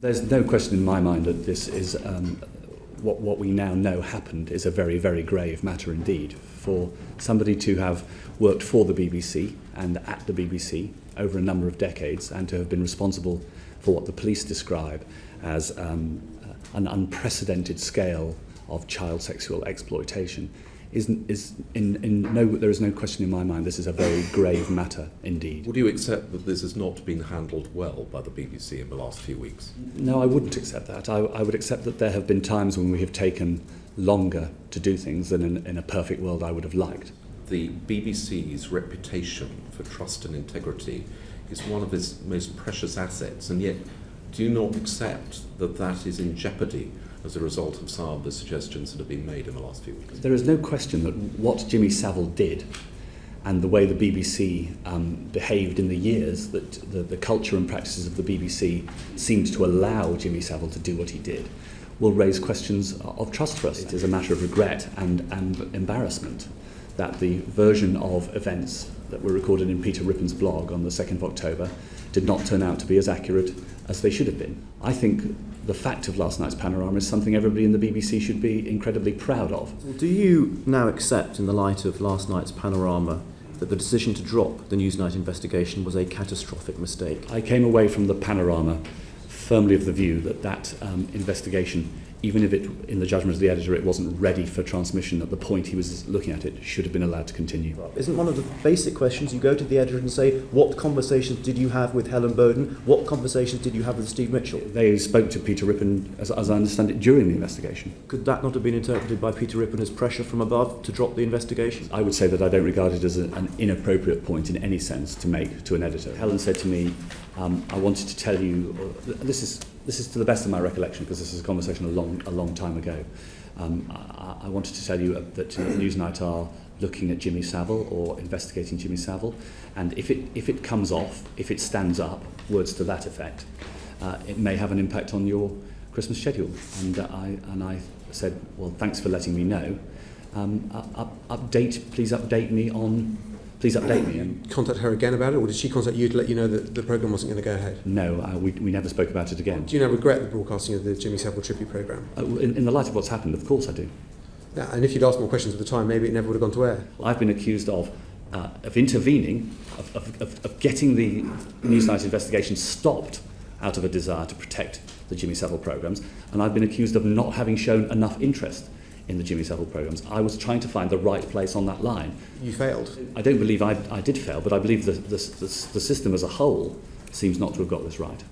There's no question in my mind that this is what we now know happened is a very, very grave matter indeed. For somebody to have worked for the BBC and at the BBC over a number of decades and to have been responsible for what the police describe as an unprecedented scale of child sexual exploitation there is no question in my mind this is a very grave matter indeed. Would you accept that this has not been handled well by the BBC in the last few weeks? No, I wouldn't accept that. I would accept that there have been times when we have taken longer to do things than in a perfect world I would have liked. The BBC's reputation for trust and integrity is one of its most precious assets, and yet do you not accept that that is in jeopardy as a result of some of the suggestions that have been made in the last few weeks? There is no question that what Jimmy Savile did and the way the BBC behaved in the years, that the culture and practices of the BBC seemed to allow Jimmy Savile to do what he did, will raise questions of trust for us. It is a matter of regret and embarrassment that the version of events that were recorded in Peter Rippon's blog on the 2nd of October did not turn out to be as accurate as they should have been. I think the fact of last night's panorama is something everybody in the BBC should be incredibly proud of. Well, do you now accept, in the light of last night's panorama, that the decision to drop the Newsnight investigation was a catastrophic mistake? I came away from the panorama firmly of the view that investigation, even if in the judgment of the editor it wasn't ready for transmission at the point he was looking at it, should have been allowed to continue. Isn't one of the basic questions you go to the editor and say, what conversations did you have with Helen Bowden? What conversations did you have with Steve Mitchell? They spoke to Peter Rippon, as I understand it, during the investigation. Could that not have been interpreted by Peter Rippon as pressure from above to drop the investigation? I would say that I don't regard it as an inappropriate point in any sense to make to an editor. Helen said to me, I wanted to tell you, this is to the best of my recollection because this is a conversation a long time ago. I wanted to tell you that Newsnight are looking at Jimmy Savile or investigating Jimmy Savile, and if it comes off, if it stands up, words to that effect, it may have an impact on your Christmas schedule. And I said, well, thanks for letting me know. Please update me. And contact her again about it, or did she contact you to let you know that the programme wasn't going to go ahead? No, we never spoke about it again. Do you now regret the broadcasting of the Jimmy Savile tribute programme? In the light of what's happened, of course I do. Yeah, and if you'd asked more questions at the time, maybe it never would have gone to air. I've been accused of intervening, of getting the Newsnight investigation stopped out of a desire to protect the Jimmy Savile programmes, and I've been accused of not having shown enough interest in the Jimmy Savile programmes. I was trying to find the right place on that line. You failed. I don't believe I did fail, but I believe the system as a whole seems not to have got this right.